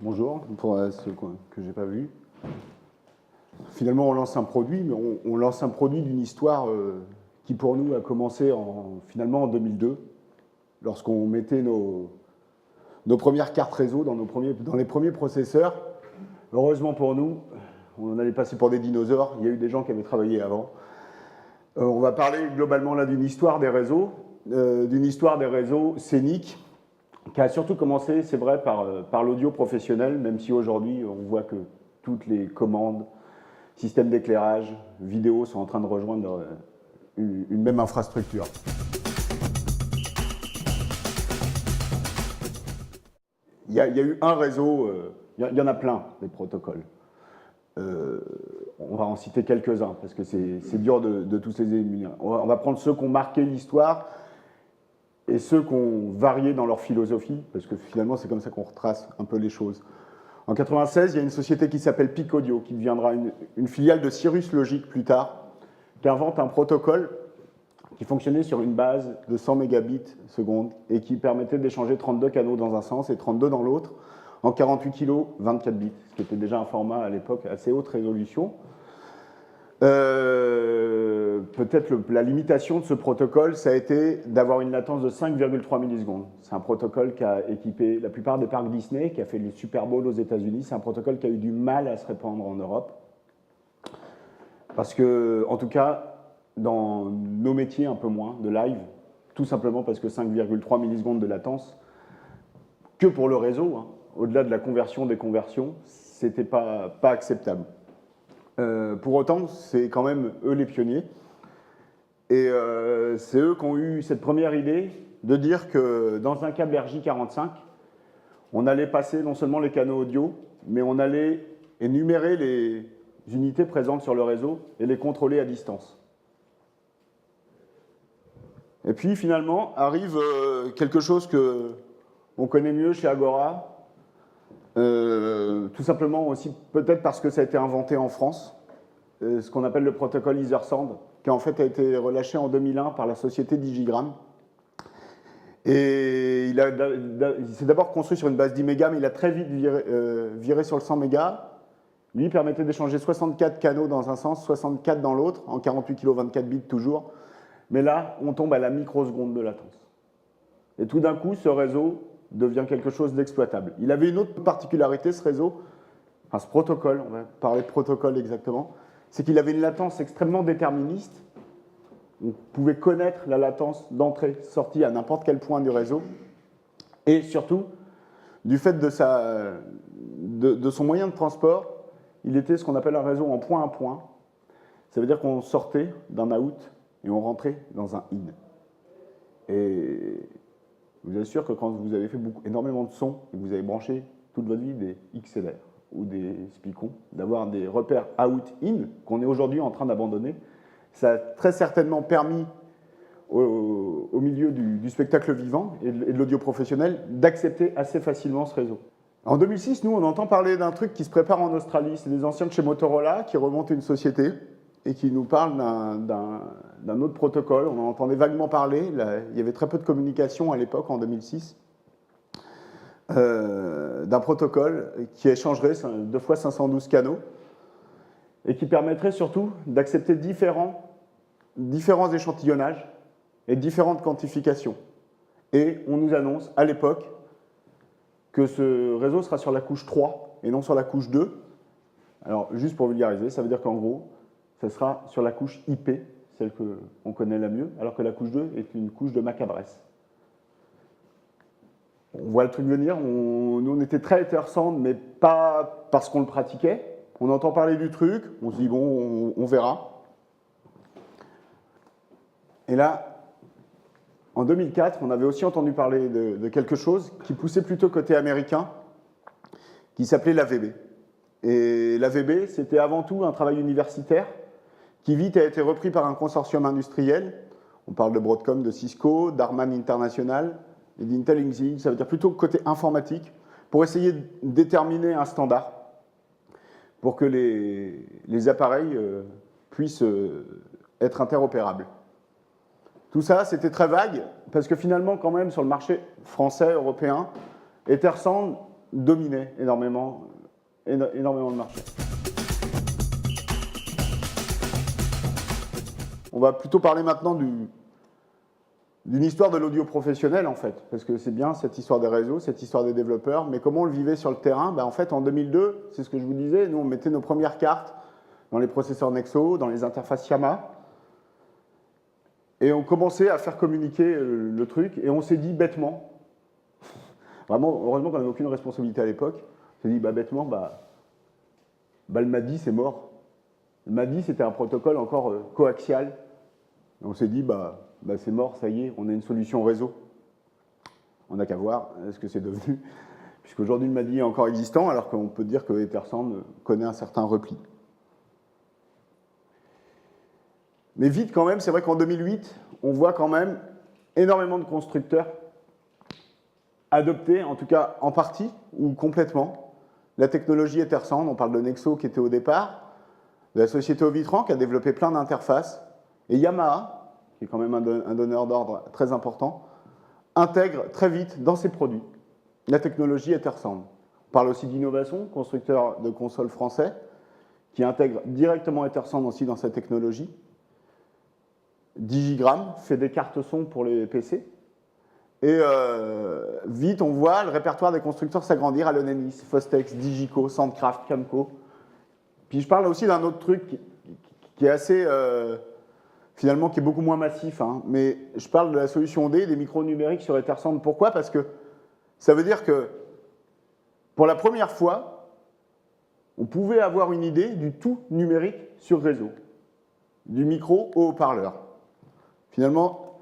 Bonjour, pour ceux que j'ai pas vus. Finalement, on lance un produit, mais on lance un produit d'une histoire qui, pour nous, a commencé finalement en 2002, lorsqu'on mettait nos premières cartes réseau dans les premiers processeurs. Heureusement pour nous, on allait passer pour des dinosaures, il y a eu des gens qui avaient travaillé avant. On va parler globalement là d'une histoire des réseaux scéniques, qui a surtout commencé, c'est vrai, par l'audio professionnel, même si aujourd'hui, on voit que toutes les commandes, systèmes d'éclairage, vidéo sont en train de rejoindre une même infrastructure. Il y a eu un réseau, il y en a plein, des protocoles. On va en citer quelques-uns, parce que c'est dur de tous les éliminer. On va prendre ceux qui ont marqué l'histoire, et ceux qui ont varié dans leur philosophie, parce que finalement, c'est comme ça qu'on retrace un peu les choses. En 1996, il y a une société qui s'appelle Peak Audio, qui deviendra une filiale de Cirrus Logic plus tard, qui invente un protocole qui fonctionnait sur une base de 100 mégabits seconde et qui permettait d'échanger 32 canaux dans un sens et 32 dans l'autre, en 48 kg, 24 bits, ce qui était déjà un format à l'époque assez haute résolution. Peut-être la limitation de ce protocole, ça a été d'avoir une latence de 5,3 millisecondes. C'est un protocole qui a équipé la plupart des parcs Disney, qui a fait le Super Bowl aux États-Unis. C'est un protocole qui a eu du mal à se répandre en Europe. Parce que, en tout cas, dans nos métiers un peu moins, de live, tout simplement parce que 5,3 millisecondes de latence, que pour le réseau, hein, au-delà de la conversion des conversions, c'était pas acceptable. Pour autant, c'est quand même eux les pionniers. Et c'est eux qui ont eu cette première idée de dire que dans un câble RJ45, on allait passer non seulement les canaux audio, mais on allait énumérer les unités présentes sur le réseau et les contrôler à distance. Et puis finalement, arrive quelque chose qu'on connaît mieux chez Agora, tout simplement aussi peut-être parce que ça a été inventé en France, ce qu'on appelle le protocole Ethersound, qui en fait a été relâché en 2001 par la société Digigram. Et il s'est d'abord construit sur une base 10 mégas, mais il a très vite viré sur le 100 mégas. Lui permettait d'échanger 64 canaux dans un sens, 64 dans l'autre, en 48 kg, 24 bits toujours. Mais là, on tombe à la microseconde de latence. Et tout d'un coup, ce réseau devient quelque chose d'exploitable. Il avait une autre particularité, ce réseau, enfin ce protocole, on va parler de protocole exactement, c'est qu'il avait une latence extrêmement déterministe. On pouvait connaître la latence d'entrée-sortie à n'importe quel point du réseau. Et surtout, du fait de son moyen de transport, il était ce qu'on appelle un réseau en point à point. Ça veut dire qu'on sortait d'un out et on rentrait dans un in. Et je vous assure que quand vous avez fait énormément de sons et que vous avez branché toute votre vie des XLR ou des Spicons, d'avoir des repères out-in qu'on est aujourd'hui en train d'abandonner, ça a très certainement permis au milieu du spectacle vivant et de l'audio professionnel d'accepter assez facilement ce réseau. En 2006, nous, on entend parler d'un truc qui se prépare en Australie. C'est des anciens de chez Motorola qui remontent une société et qui nous parlent d'un autre protocole. On en entendait vaguement parler. Il y avait très peu de communication à l'époque, en 2006. D'un protocole qui échangerait 2 fois 512 canaux et qui permettrait surtout d'accepter différents échantillonnages et différentes quantifications. Et on nous annonce à l'époque que ce réseau sera sur la couche 3 et non sur la couche 2. Alors, juste pour vulgariser, ça veut dire qu'en gros, ça sera sur la couche IP, celle qu'on connaît la mieux, alors que la couche 2 est une couche de MAC adresse. On voit le truc venir, nous on était très Ethersound, mais pas parce qu'on le pratiquait. On entend parler du truc, on se dit bon, on verra. Et là, en 2004, on avait aussi entendu parler de quelque chose qui poussait plutôt côté américain, qui s'appelait l'AVB. Et l'AVB, c'était avant tout un travail universitaire qui vite a été repris par un consortium industriel. On parle de Broadcom, de Cisco, d'Harman International, et d'Intel Inc. Ça veut dire plutôt côté informatique, pour essayer de déterminer un standard pour que les appareils puissent être interopérables. Tout ça, c'était très vague, parce que finalement, quand même, sur le marché français, européen, Ethersound dominait énormément le marché. On va plutôt parler maintenant d'une histoire de l'audio professionnel, en fait, parce que c'est bien cette histoire des réseaux, cette histoire des développeurs, mais comment on le vivait sur le terrain? En fait, en 2002, c'est ce que je vous disais, nous, on mettait nos premières cartes dans les processeurs Nexo, dans les interfaces Yamaha, et on commençait à faire communiquer le truc, et on s'est dit bêtement, vraiment, heureusement qu'on n'avait aucune responsabilité à l'époque, on s'est dit bêtement, le MADI, c'est mort. Le MADI, c'était un protocole encore coaxial. Et on s'est dit, c'est mort, ça y est, on a une solution réseau. On n'a qu'à voir ce que c'est devenu, puisqu'aujourd'hui le MADI est encore existant, alors qu'on peut dire que Ethersound connaît un certain repli. Mais vite quand même, c'est vrai qu'en 2008, on voit quand même énormément de constructeurs adopter, en tout cas en partie ou complètement, la technologie Ethersound. On parle de Nexo qui était au départ, de la société Ovitran qui a développé plein d'interfaces, et Yamaha, qui est quand même un donneur d'ordre très important, intègre très vite dans ses produits la technologie Ethersound. On parle aussi d'Innovation, constructeur de consoles français, qui intègre directement Ethersound aussi dans sa technologie. Digigram fait des cartes son pour les PC. Et vite, on voit le répertoire des constructeurs s'agrandir, Alonenis, Fostex, Digico, Soundcraft, Camco. Puis je parle aussi d'un autre truc qui est assez, finalement, qui est beaucoup moins massif, hein, mais je parle de la solution D, des micros numériques sur Ethersound. Pourquoi? Parce que ça veut dire que, pour la première fois, on pouvait avoir une idée du tout numérique sur réseau, du micro au haut-parleur. Finalement,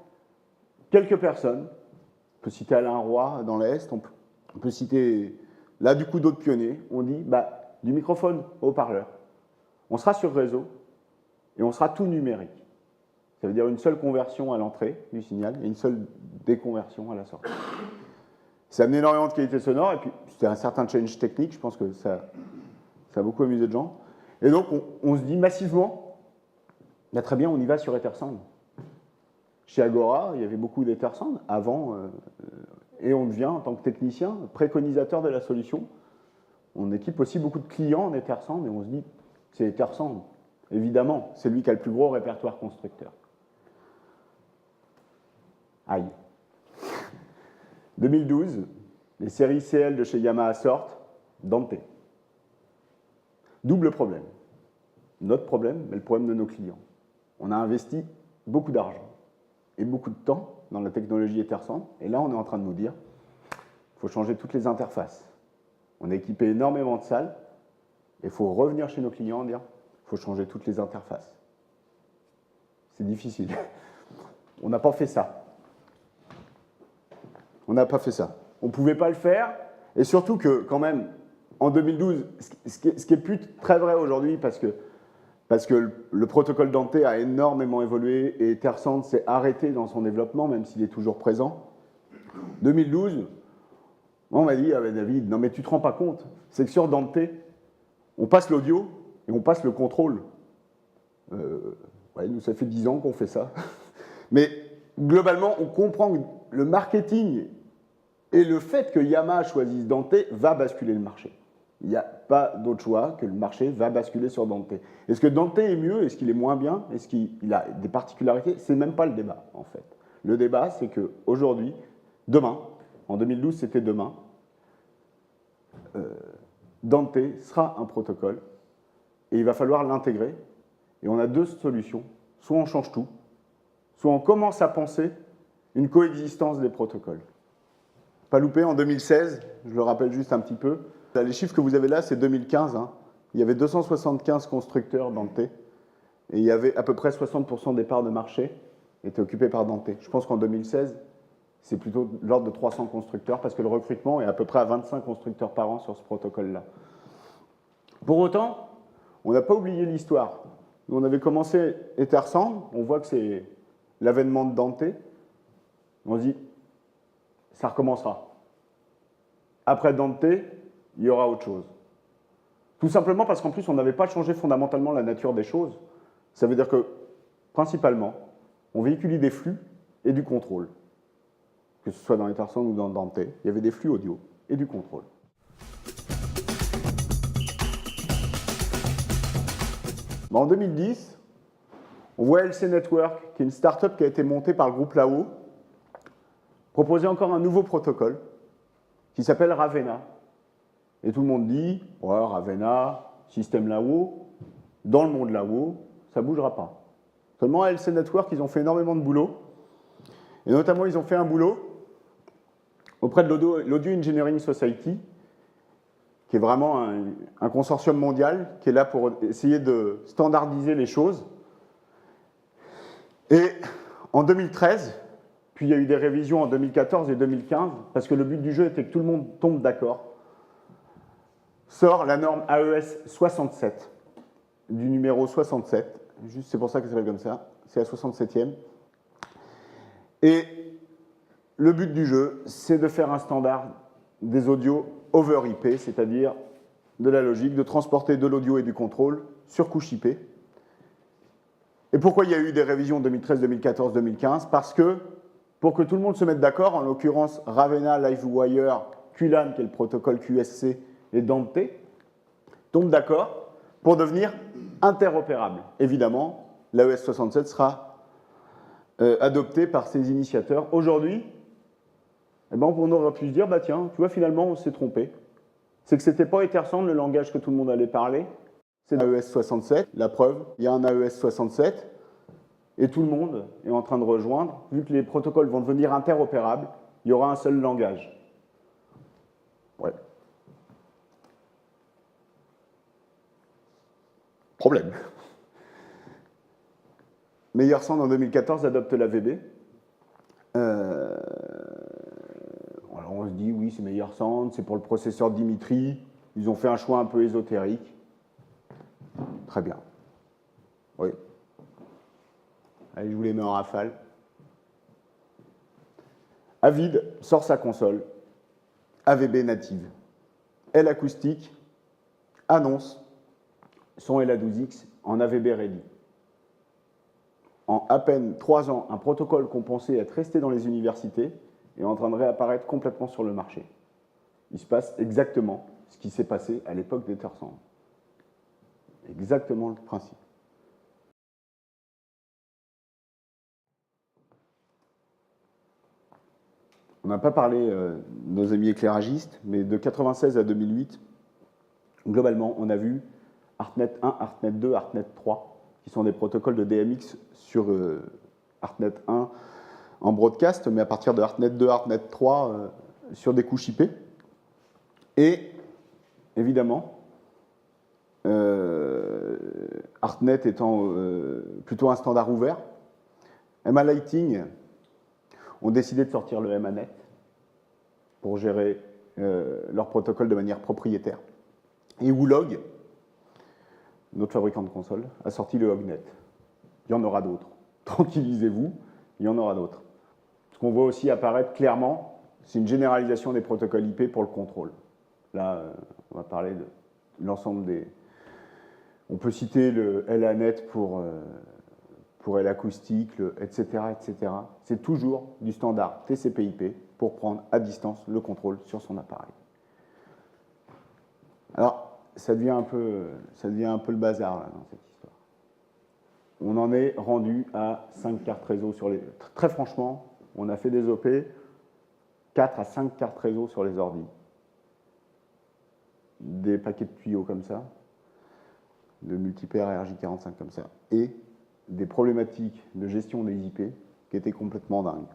quelques personnes, on peut citer Alain Roy dans l'Est, on peut citer, là, du coup, d'autres pionniers, on dit, du microphone au haut-parleur. On sera sur réseau et on sera tout numérique. Ça veut dire une seule conversion à l'entrée du signal et une seule déconversion à la sortie. Ça a amené énormément de qualité sonore et puis c'était un certain change technique, je pense que ça a beaucoup amusé de gens. Et donc, on se dit massivement, très bien, on y va sur Ethersound. Chez Agora, il y avait beaucoup d'Ethersound avant, et on devient, en tant que technicien, préconisateur de la solution. On équipe aussi beaucoup de clients en Ethersound, et on se dit, c'est Ethersound. Évidemment, c'est lui qui a le plus gros répertoire constructeur. Aïe. 2012, les séries CL de chez Yamaha sortent, Dante. Double problème. Notre problème, mais le problème de nos clients. On a investi beaucoup d'argent et beaucoup de temps dans la technologie Ethersound, et là on est en train de nous dire il faut changer toutes les interfaces. On a équipé énormément de salles, et il faut revenir chez nos clients et dire il faut changer toutes les interfaces. C'est difficile. On n'a pas fait ça. On n'a pas fait ça. On ne pouvait pas le faire, et surtout que quand même, en 2012, ce qui est plus très vrai aujourd'hui, parce que le protocole Dante a énormément évolué et Ethersound s'est arrêté dans son développement, même s'il est toujours présent. 2012, on m'a dit, David, non mais tu ne te rends pas compte, c'est que sur Dante, on passe l'audio et on passe le contrôle. Nous, ça fait 10 ans qu'on fait ça. Mais globalement, on comprend que le marketing et le fait que Yamaha choisisse Dante va basculer le marché. Il n'y a pas d'autre choix que le marché va basculer sur Dante. Est-ce que Dante est mieux? Est-ce qu'il est moins bien? Est-ce qu'il a des particularités? C'est même pas le débat, en fait. Le débat, c'est qu'aujourd'hui, demain, en 2012, c'était demain, Dante sera un protocole et il va falloir l'intégrer. Et on a deux solutions. Soit on change tout, soit on commence à penser une coexistence des protocoles. Pas loupé, en 2016, je le rappelle juste un petit peu, les chiffres que vous avez là, c'est 2015. Hein. Il y avait 275 constructeurs Dante et il y avait à peu près 60% des parts de marché étaient occupées par Dante. Je pense qu'en 2016, c'est plutôt de l'ordre de 300 constructeurs parce que le recrutement est à peu près à 25 constructeurs par an sur ce protocole-là. Pour autant, on n'a pas oublié l'histoire. On avait commencé Ethersound, on voit que c'est l'avènement de Dante. On se dit, ça recommencera. Après Dante, il y aura autre chose. Tout simplement parce qu'en plus, on n'avait pas changé fondamentalement la nature des choses. Ça veut dire que, principalement, on véhiculait des flux et du contrôle. Que ce soit dans Ethersound ou dans Dante, il y avait des flux audio et du contrôle. En 2010, on voit LC Network, qui est une start-up qui a été montée par le groupe Lao, proposer encore un nouveau protocole qui s'appelle Ravenna. Et tout le monde dit, ouais, Ravenna, système Lao, dans le monde Lao, ça ne bougera pas. Seulement à LC Network, ils ont fait énormément de boulot. Et notamment, ils ont fait un boulot auprès de l'Audio Engineering Society, qui est vraiment un consortium mondial, qui est là pour essayer de standardiser les choses. Et en 2013, puis il y a eu des révisions en 2014 et 2015, parce que le but du jeu était que tout le monde tombe d'accord, sort la norme AES 67, du numéro 67, juste c'est pour ça qu'elle s'appelle comme ça, c'est la 67e. Et le but du jeu, c'est de faire un standard des audios over IP, c'est-à-dire de la logique, de transporter de l'audio et du contrôle sur couche IP. Et pourquoi il y a eu des révisions 2013, 2014, 2015? Parce que, pour que tout le monde se mette d'accord, en l'occurrence Ravenna, Livewire, QLAN, qui est le protocole QSC, et Dante, tombent d'accord pour devenir interopérables. Évidemment, l'AES 67 sera adoptée par ses initiateurs. Aujourd'hui, eh ben, on aurait pu se dire, bah tiens, tu vois, finalement, on s'est trompé. C'est que ce n'était pas Ethersound, le langage que tout le monde allait parler. C'est l'AES 67. La preuve, il y a un AES 67 et tout le monde est en train de rejoindre. Vu que les protocoles vont devenir interopérables, il y aura un seul langage. Ouais. Problème. Meilleursound en 2014 adopte l'AVB. Alors on se dit, oui, c'est Meilleursound, c'est pour le processeur Dimitri. Ils ont fait un choix un peu ésotérique. Très bien. Oui. Allez, je vous les mets en rafale. Avid sort sa console. AVB native. L acoustique annonce son LA12X en AVB ready. En à peine 3 ans, un protocole qu'on pensait être resté dans les universités est en train de réapparaître complètement sur le marché. Il se passe exactement ce qui s'est passé à l'époque d'Ethersound. Exactement le principe. On n'a pas parlé de nos amis éclairagistes, mais de 1996 à 2008, globalement, on a vu ArtNet 1, ArtNet 2, ArtNet 3, qui sont des protocoles de DMX sur ArtNet 1 en broadcast, mais à partir de ArtNet 2, ArtNet 3 sur des couches IP. Et évidemment, ArtNet étant plutôt un standard ouvert, MA Lighting ont décidé de sortir le MANet pour gérer leur protocole de manière propriétaire. Et Woolog, notre fabricant de consoles, a sorti le Hognet. Il y en aura d'autres. Tranquillisez-vous, il y en aura d'autres. Ce qu'on voit aussi apparaître clairement, c'est une généralisation des protocoles IP pour le contrôle. Là, on va parler de l'ensemble des... On peut citer le LANet pour l'acoustique, etc., etc. C'est toujours du standard TCP/IP pour prendre à distance le contrôle sur son appareil. Alors, ça devient un peu le bazar là, dans cette histoire. On en est rendu à 5 cartes réseau sur les... Très franchement, on a fait des OP, 4 à 5 cartes réseau sur les ordis. Des paquets de tuyaux comme ça, de multipair RJ45 comme ça, et des problématiques de gestion des IP qui étaient complètement dingues.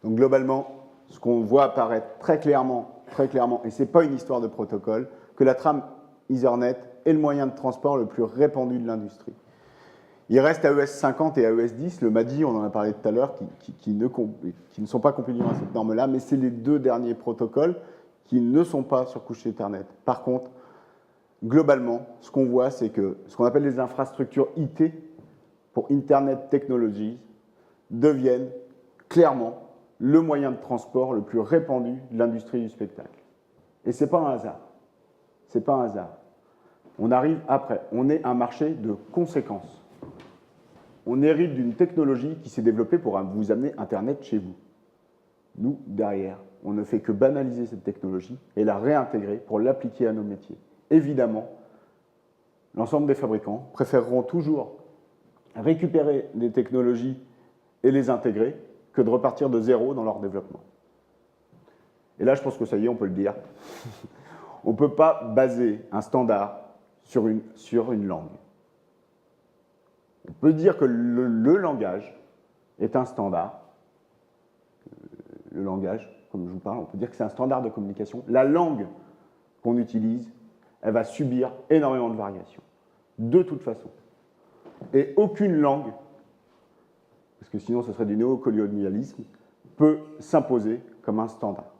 Donc globalement, ce qu'on voit apparaître très clairement, et ce n'est pas une histoire de protocole, que la trame Ethernet est le moyen de transport le plus répandu de l'industrie. Il reste AES 50 et AES 10, le MADI, on en a parlé tout à l'heure, qui ne sont pas compilés à cette norme-là, mais c'est les deux derniers protocoles qui ne sont pas sur couche Ethernet. Par contre, globalement, ce qu'on voit, c'est que ce qu'on appelle les infrastructures IT, pour Internet Technologies, deviennent clairement le moyen de transport le plus répandu de l'industrie du spectacle. Et ce n'est pas un hasard. C'est pas un hasard. On arrive après. On est un marché de conséquences. On hérite d'une technologie qui s'est développée pour vous amener Internet chez vous. Nous, derrière, on ne fait que banaliser cette technologie et la réintégrer pour l'appliquer à nos métiers. Évidemment, l'ensemble des fabricants préféreront toujours récupérer des technologies et les intégrer que de repartir de zéro dans leur développement. Et là, je pense que ça y est, on peut le dire. On ne peut pas baser un standard sur une langue. On peut dire que le langage est un standard. Le langage, comme je vous parle, on peut dire que c'est un standard de communication. La langue qu'on utilise, elle va subir énormément de variations, de toute façon. Et aucune langue, parce que sinon ce serait du néocolonialisme, peut s'imposer comme un standard.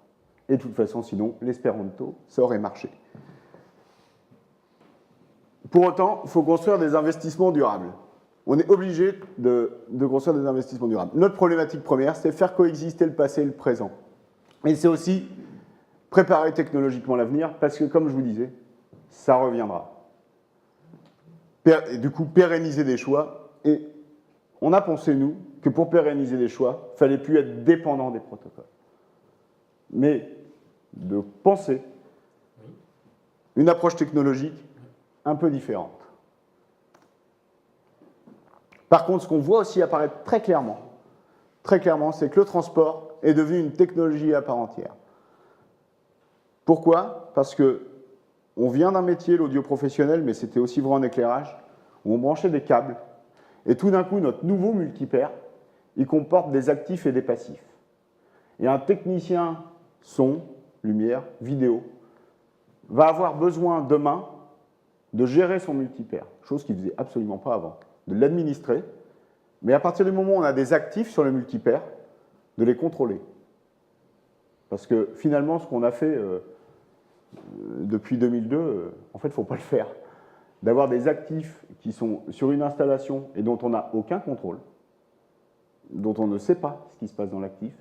Et de toute façon, sinon, l'espéranto, ça aurait marché. Pour autant, il faut construire des investissements durables. On est obligé de construire des investissements durables. Notre problématique première, c'est faire coexister le passé et le présent. Et c'est aussi préparer technologiquement l'avenir, parce que, comme je vous disais, ça reviendra. Et du coup, pérenniser des choix. Et on a pensé, nous, que pour pérenniser des choix, il ne fallait plus être dépendant des protocoles. Mais de penser une approche technologique un peu différente. Par contre, ce qu'on voit aussi apparaître très clairement, c'est que le transport est devenu une technologie à part entière. Pourquoi? Parce qu'on vient d'un métier, l'audio professionnel, mais c'était aussi vrai en éclairage, où on branchait des câbles, et tout d'un coup, notre nouveau multipaire, il comporte des actifs et des passifs. Et un technicien son, lumière, vidéo, va avoir besoin demain de gérer son multipaire, chose qu'il ne faisait absolument pas avant, de l'administrer, mais à partir du moment où on a des actifs sur le multipaire, de les contrôler. Parce que finalement, ce qu'on a fait depuis 2002, en fait, il ne faut pas le faire. D'avoir des actifs qui sont sur une installation et dont on n'a aucun contrôle, dont on ne sait pas ce qui se passe dans l'actif,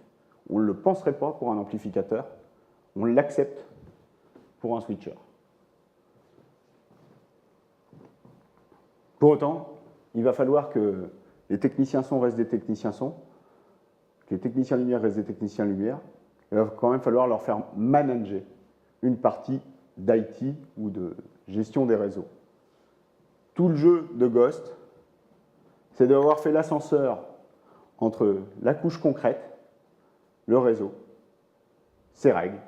on ne le penserait pas pour un amplificateur, on l'accepte pour un switcher. Pour autant, il va falloir que les techniciens son restent des techniciens son, que les techniciens lumière restent des techniciens lumière. Il va quand même falloir leur faire manager une partie d'IT ou de gestion des réseaux. Tout le jeu de Ghost, c'est d'avoir fait l'ascenseur entre la couche concrète, le réseau, ses règles,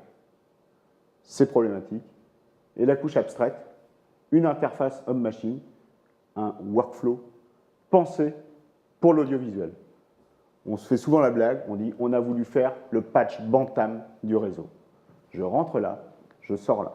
ses problématiques, et la couche abstraite, une interface homme-machine, un workflow pensé pour l'audiovisuel. On se fait souvent la blague, on dit on a voulu faire le patch Bantam du réseau. Je rentre là, je sors là.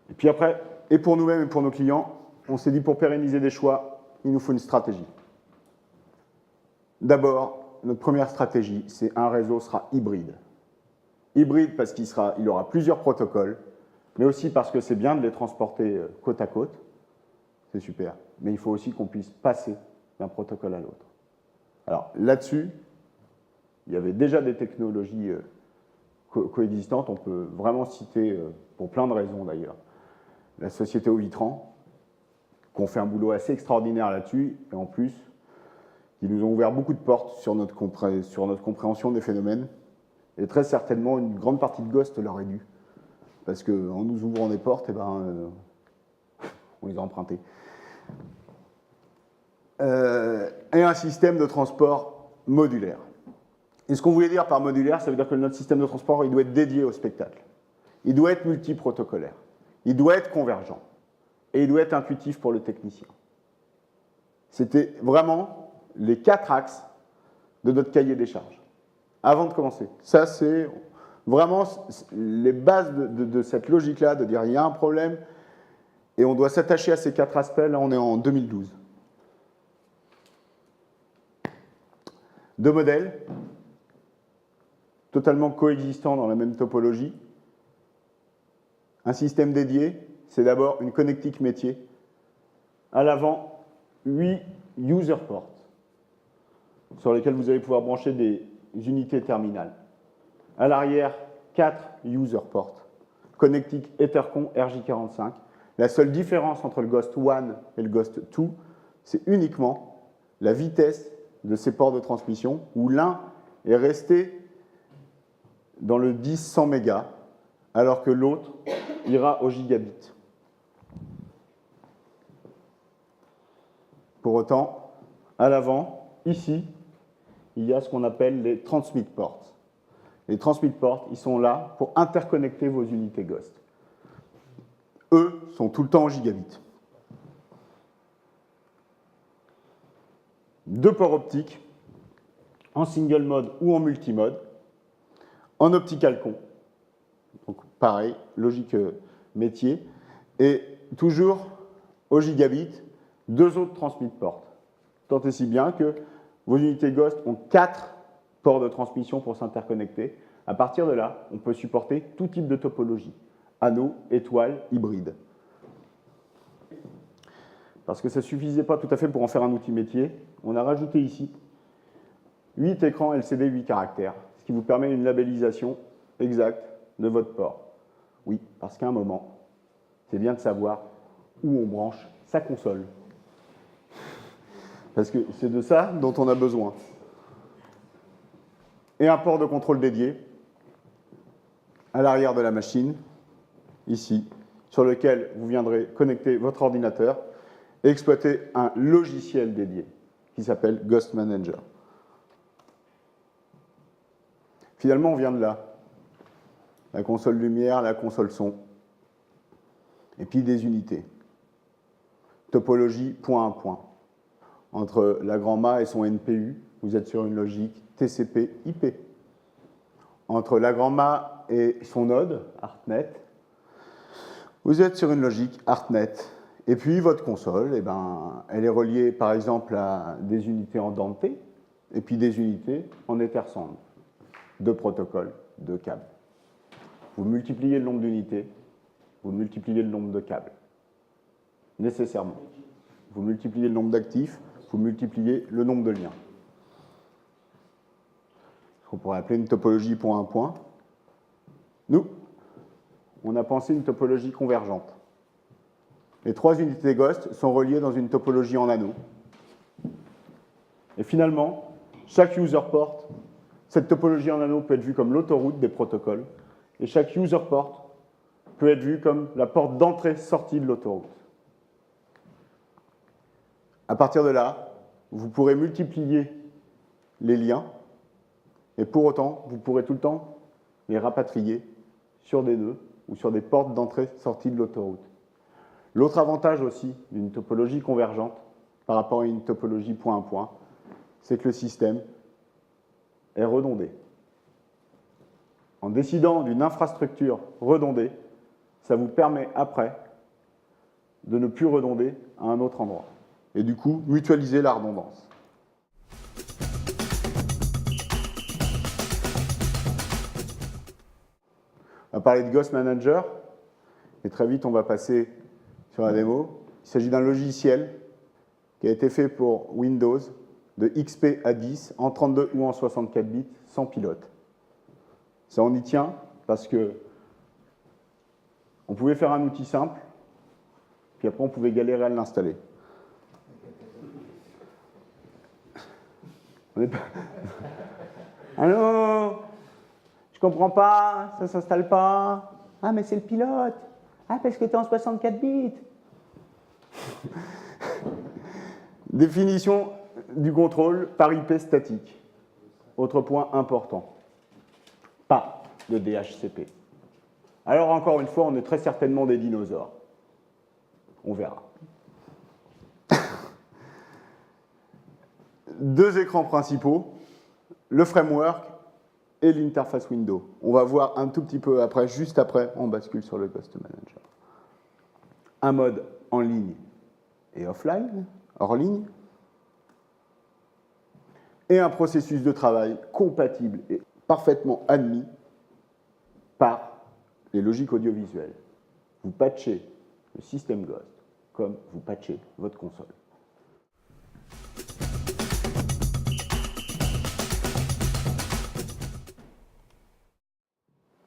Et puis après, et pour nous-mêmes et pour nos clients, on s'est dit pour pérenniser des choix, il nous faut une stratégie. D'abord, notre première stratégie, c'est un réseau sera hybride. Hybride parce qu'il aura plusieurs protocoles, mais aussi parce que c'est bien de les transporter côte à côte. C'est super. Mais il faut aussi qu'on puisse passer d'un protocole à l'autre. Alors là-dessus, il y avait déjà des technologies coexistantes. On peut vraiment citer, pour plein de raisons d'ailleurs, la société Ovitran, qui ont fait un boulot assez extraordinaire là-dessus, et en plus, qui nous ont ouvert beaucoup de portes sur notre compréhension des phénomènes. Et très certainement, une grande partie de Ghost leur est due. Parce qu'en nous ouvrant des portes, eh ben, on les a empruntées. Et un système de transport modulaire. Et ce qu'on voulait dire par modulaire, ça veut dire que notre système de transport, il doit être dédié au spectacle. Il doit être multiprotocolaire. Il doit être convergent. Et il doit être intuitif pour le technicien. C'était vraiment les 4 axes de notre cahier des charges. Avant de commencer. Ça, c'est vraiment les bases de cette logique-là, de dire il y a un problème et on doit s'attacher à ces 4 aspects. Là, on est en 2012. 2 modèles, totalement coexistants dans la même topologie. Un système dédié, c'est d'abord une connectique métier. À l'avant, 8 user ports sur lesquels vous allez pouvoir brancher des unités terminales. À l'arrière, 4 user ports. Connectique Ethercon RJ45. La seule différence entre le Ghost 1 et le Ghost 2, c'est uniquement la vitesse de ces ports de transmission, où l'un est resté dans le 10-100 mégas, alors que l'autre ira au gigabit. Pour autant, à l'avant, ici, il y a ce qu'on appelle les transmit ports. Les transmit ports, ils sont là pour interconnecter vos unités Ghost. Eux sont tout le temps en gigabit. 2 ports optiques, en single mode ou en multimode, en optical con. Donc pareil, logique métier. Et toujours au gigabit, 2 autres transmit ports. Tant et si bien que vos unités Ghost ont 4 ports de transmission pour s'interconnecter. À partir de là, on peut supporter tout type de topologie. Anneau, étoile, hybride. Parce que ça ne suffisait pas tout à fait pour en faire un outil métier, on a rajouté ici 8 écrans LCD 8 caractères, ce qui vous permet une labellisation exacte de votre port. Oui, parce qu'à un moment, c'est bien de savoir où on branche sa console. Parce que c'est de ça dont on a besoin. Et un port de contrôle dédié à l'arrière de la machine, ici, sur lequel vous viendrez connecter votre ordinateur et exploiter un logiciel dédié qui s'appelle Ghost Manager. Finalement, on vient de là. La console lumière, la console son, et puis des unités. Topologie point à point. Entre la grand mât et son NPU, vous êtes sur une logique TCP/IP. Entre la grand mât et son node, ArtNet, vous êtes sur une logique ArtNet. Et puis votre console, eh ben, elle est reliée par exemple à des unités en Dante et puis des unités en Ethersound. 2 protocoles, 2 câbles. Vous multipliez le nombre d'unités, vous multipliez le nombre de câbles. Nécessairement. Vous multipliez le nombre d'actifs, vous multipliez le nombre de liens. Ce qu'on pourrait appeler une topologie point à point. Nous, on a pensé une topologie convergente. Les 3 unités Ghost sont reliées dans une topologie en anneau. Et finalement, chaque user port, cette topologie en anneau peut être vue comme l'autoroute des protocoles, et chaque user port peut être vu comme la porte d'entrée-sortie de l'autoroute. À partir de là, vous pourrez multiplier les liens, et pour autant, vous pourrez tout le temps les rapatrier sur des nœuds ou sur des portes d'entrée-sortie de l'autoroute. L'autre avantage aussi d'une topologie convergente par rapport à une topologie point à point, c'est que le système est redondé. En décidant d'une infrastructure redondée, ça vous permet après de ne plus redonder à un autre endroit. Et du coup, mutualiser la redondance. On va parler de Ghost Manager, et très vite on va passer sur la démo. Il s'agit d'un logiciel qui a été fait pour Windows, de XP à 10, en 32 ou en 64 bits, sans pilote. Ça, on y tient parce que on pouvait faire un outil simple, puis après on pouvait galérer à l'installer. On n'est pas... Allô, je comprends pas, ça s'installe pas. Ah, mais c'est le pilote. Ah, parce que tu es en 64 bits. Définition du contrôle par IP statique. Autre point important. Pas de DHCP. Alors, encore une fois, on est très certainement des dinosaures. On verra. 2 écrans principaux, le framework et l'interface window. On va voir un tout petit peu après, juste après, on bascule sur le Ghost Manager. Un mode en ligne et offline, hors ligne, et un processus de travail compatible et parfaitement admis par les logiques audiovisuelles. Vous patchez le système Ghost, comme vous patchez votre console.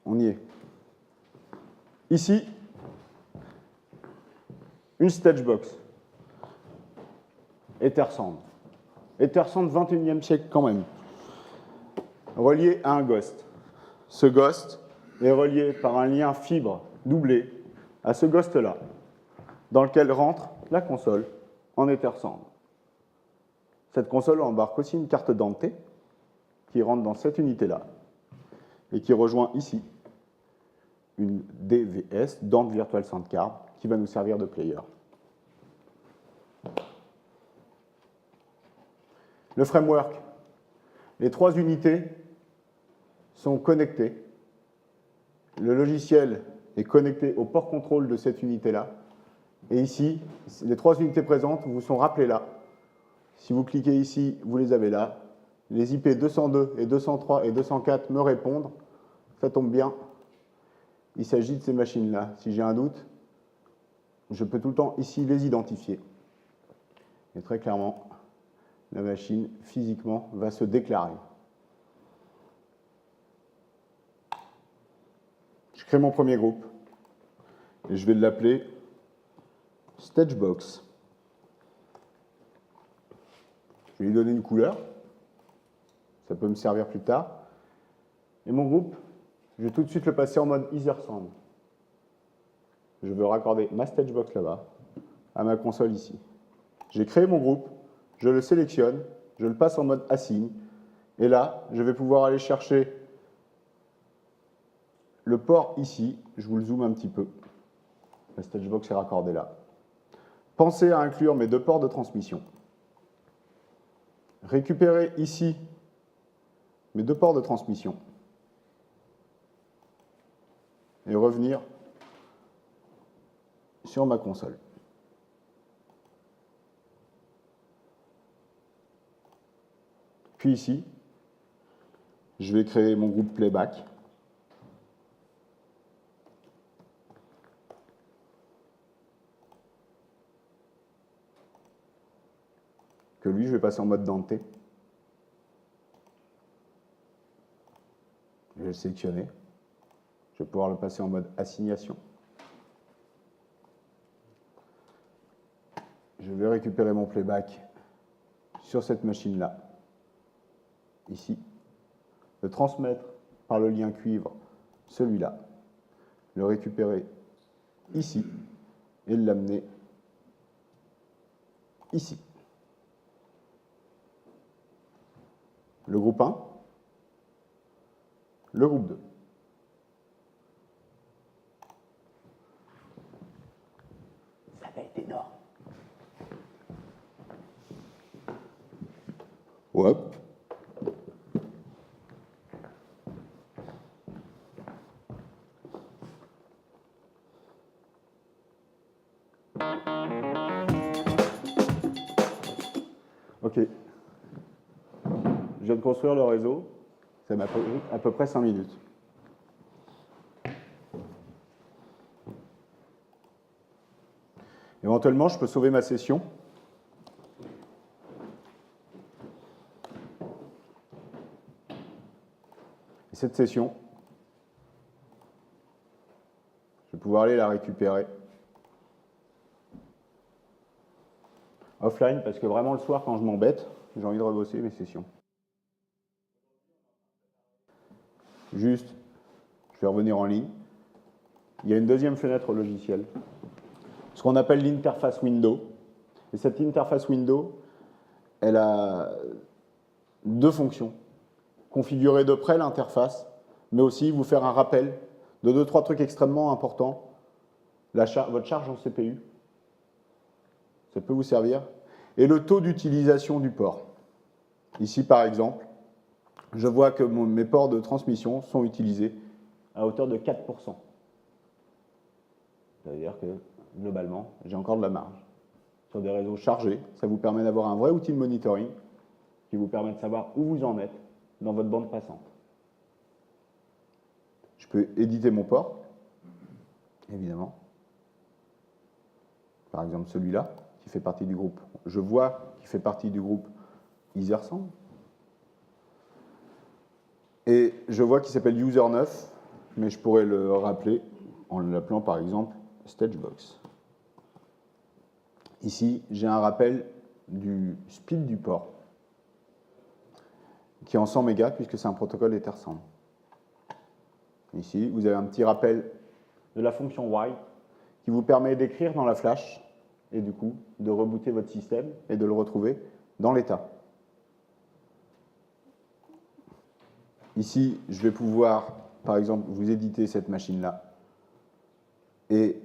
On y est. Ici, une Stagebox. Ethersand. Ethersand 21e siècle quand même. Relié à un Ghost. Ce Ghost est relié par un lien fibre doublé à ce Ghost-là, dans lequel rentre la console en Ethersand. Cette console embarque aussi une carte Dante qui rentre dans cette unité-là et qui rejoint ici une DVS, Dante Virtual Sound Card, qui va nous servir de player. Le framework. Les trois unités sont connectées. Le logiciel est connecté au port contrôle de cette unité-là. Et ici, les trois unités présentes vous sont rappelées là. Si vous cliquez ici, vous les avez là. Les IP 202 et 203 et 204 me répondent. Ça tombe bien. Il s'agit de ces machines-là. Si j'ai un doute, je peux tout le temps ici les identifier. Et très clairement, la machine, physiquement, va se déclarer. Je crée mon premier groupe. Et je vais l'appeler Stagebox. Je vais lui donner une couleur. Ça peut me servir plus tard. Et mon groupe, je vais tout de suite le passer en mode Ethersound. Je veux raccorder ma Stagebox là-bas à ma console ici. J'ai créé mon groupe, je le sélectionne, je le passe en mode Assign. Et là, je vais pouvoir aller chercher le port ici. Je vous le zoome un petit peu. La Stagebox est raccordée là. Pensez à inclure mes deux ports de transmission. Récupérer ici mes deux ports de transmission. Et revenir sur ma console. Puis ici, je vais créer mon groupe playback. Que lui, je vais passer en mode Dante. Je vais le sélectionner. Je vais pouvoir le passer en mode assignation. Je vais récupérer mon playback sur cette machine-là, ici, le transmettre par le lien cuivre, celui-là, le récupérer ici et l'amener ici. Le groupe 1, le groupe 2. Ça va être énorme. Hop. OK. Je viens de construire le réseau. Ça m'a pris à peu près 5 minutes. Éventuellement, je peux sauver ma session. Et cette session, je vais pouvoir aller la récupérer offline, parce que vraiment le soir, quand je m'embête, j'ai envie de rebosser mes sessions. Juste, je vais revenir en ligne. Il y a une deuxième fenêtre logicielle, ce qu'on appelle l'interface window. Et cette interface window, elle a deux fonctions. Configurer de près l'interface, mais aussi vous faire un rappel de 2-3 trucs extrêmement importants. Votre charge en CPU, ça peut vous servir. Et le taux d'utilisation du port. Ici, par exemple, je vois que mes ports de transmission sont utilisés à hauteur de 4%. C'est-à-dire que, globalement, j'ai encore de la marge. Sur des réseaux chargés, ça vous permet d'avoir un vrai outil de monitoring qui vous permet de savoir où vous en êtes dans votre bande passante. Je peux éditer mon port, évidemment. par exemple celui-là, qui fait partie du groupe. Je vois qu'il fait partie du groupe Ethersound. Et je vois qu'il s'appelle user9, mais je pourrais le rappeler en l'appelant par exemple Stagebox. Ici, j'ai un rappel du speed du port, qui est en 100 mégas, puisque c'est un protocole Ethersound. Ici, vous avez un petit rappel de la fonction write, qui vous permet d'écrire dans la flash, et du coup, de rebooter votre système et de le retrouver dans l'état. Ici, je vais pouvoir, par exemple, vous éditer cette machine-là, et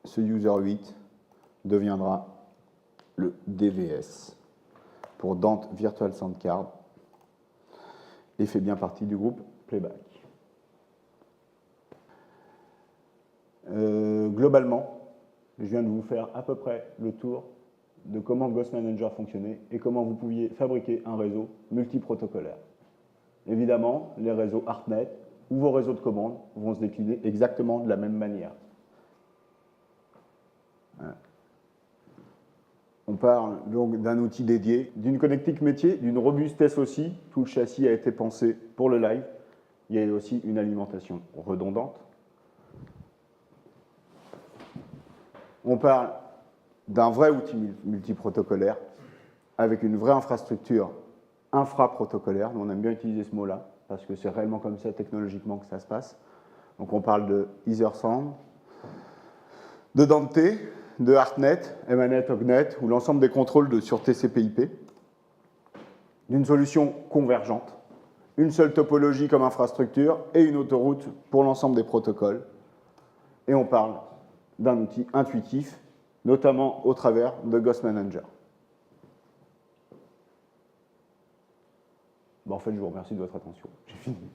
ce user8 deviendra le DVS pour Dante Virtual Sound Card et fait bien partie du groupe Playback. Globalement, je viens de vous faire à peu près le tour de comment Ghost Manager fonctionnait et comment vous pouviez fabriquer un réseau multiprotocolaire. Évidemment, les réseaux ArtNet ou vos réseaux de commandes vont se décliner exactement de la même manière. On parle donc d'un outil dédié, d'une connectique métier, d'une robustesse aussi. Tout le châssis a été pensé pour le live. Il y a aussi une alimentation redondante. On parle d'un vrai outil multiprotocolaire avec une vraie infrastructure infraprotocolaire. On aime bien utiliser ce mot-là parce que c'est réellement comme ça technologiquement que ça se passe. Donc on parle de Ethersound, de Dante, de ArtNet, Emanet, Ognet, ou l'ensemble des contrôles sur TCP/IP, d'une solution convergente, une seule topologie comme infrastructure et une autoroute pour l'ensemble des protocoles. Et on parle d'un outil intuitif, notamment au travers de Ghost Manager. Bon, en fait, je vous remercie de votre attention. J'ai fini.